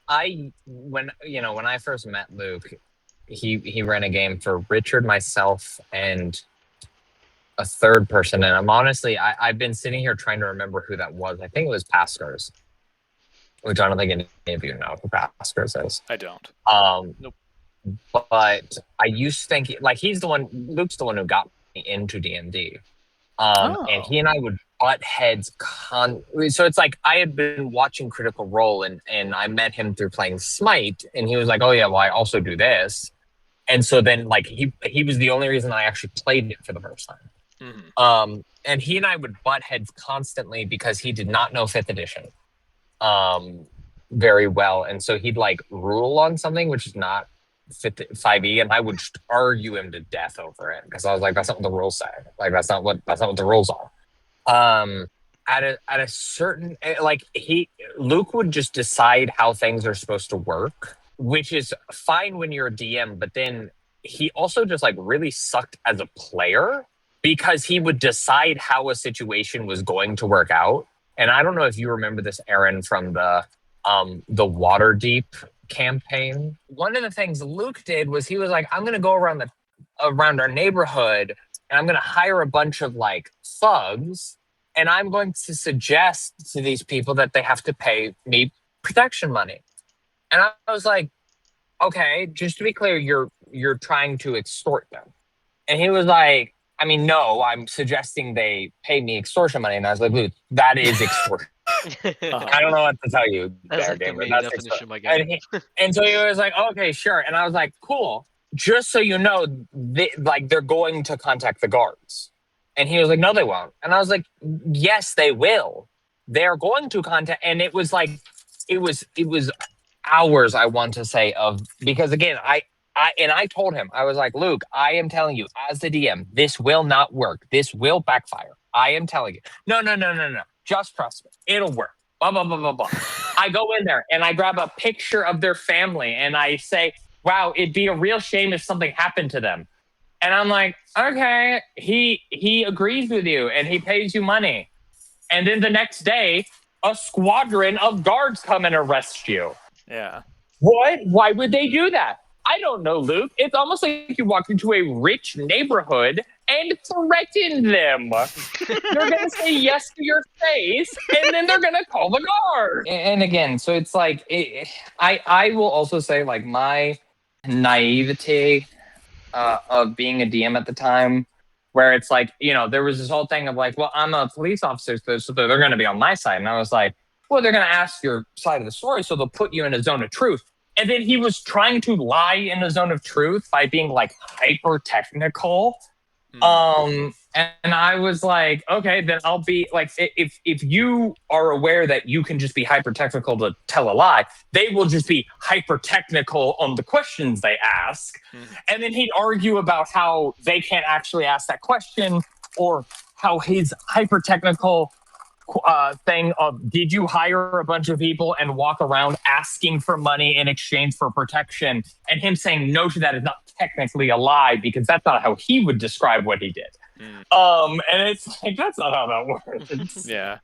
when I first met Luke, he ran a game for Richard, myself, and a third person. And I've been sitting here trying to remember who that was. I think it was Paskers, which I don't think any of you know who Paskers is. I don't. Um, Nope. but I used to think like Luke's the one who got me into D&D. And he and I would butt heads so it's like I had been watching Critical Role and I met him through playing Smite, and he was like, oh yeah, well I also do this. And so then like he was the only reason I actually played it for the first time. And he and I would butt heads constantly because he did not know fifth edition very well. And so he'd like rule on something which is not 5e, and I would just argue him to death over it because I was like, that's not what the rules say. Like that's not what the rules are. At a certain like Luke would just decide how things are supposed to work, which is fine when you're a DM, but then he also just like really sucked as a player because he would decide how a situation was going to work out. And I don't know if you remember this, Aaron, from the Waterdeep campaign. One of the things Luke did was he was like, I'm gonna go around our neighborhood and I'm gonna hire a bunch of like thugs, and I'm going to suggest to these people that they have to pay me protection money. And I was like, okay, just to be clear, you're trying to extort them. And he was like, I mean, no, I'm suggesting they pay me extortion money. And I was like, Luke, that is extortion. I don't know what to tell you. That's There, like the Gamer. main That's definition, my guy. and so he was like, okay, sure. And I was like, cool. Just so you know, they're going to contact the guards. And he was like, no, they won't. And I was like, yes, they will. They're going to contact. And it was like, it was hours, I want to say, of, because again, I told him, I was like, Luke, I am telling you as the DM, this will not work. This will backfire. I am telling you. No. Just trust me. It'll work. Blah, blah, blah, blah, blah. I go in there and I grab a picture of their family and I say, wow, it'd be a real shame if something happened to them. And I'm like, okay, he agrees with you and he pays you money. And then the next day, a squadron of guards come and arrest you. Yeah. What? Why would they do that? I don't know, Luke. It's almost like you walked into a rich neighborhood and threatened them. They're going to say yes to your face, and then they're going to call the guard. And again, so it's like, I will also say, like, my naivety of being a DM at the time, where it's like, there was this whole thing of like, well, I'm a police officer, so they're going to be on my side. And I was like, well, they're going to ask your side of the story, so they'll put you in a zone of truth. And then he was trying to lie in the zone of truth by being like hyper technical. And I was like, okay, then I'll be like, if you are aware that you can just be hyper technical to tell a lie, they will just be hyper technical on the questions they ask. And then he'd argue about how they can't actually ask that question, or how his hyper technical thing of, did you hire a bunch of people and walk around asking for money in exchange for protection? And him saying no to that is not technically a lie, because that's not how he would describe what he did. And it's like, that's not how that works. Yeah.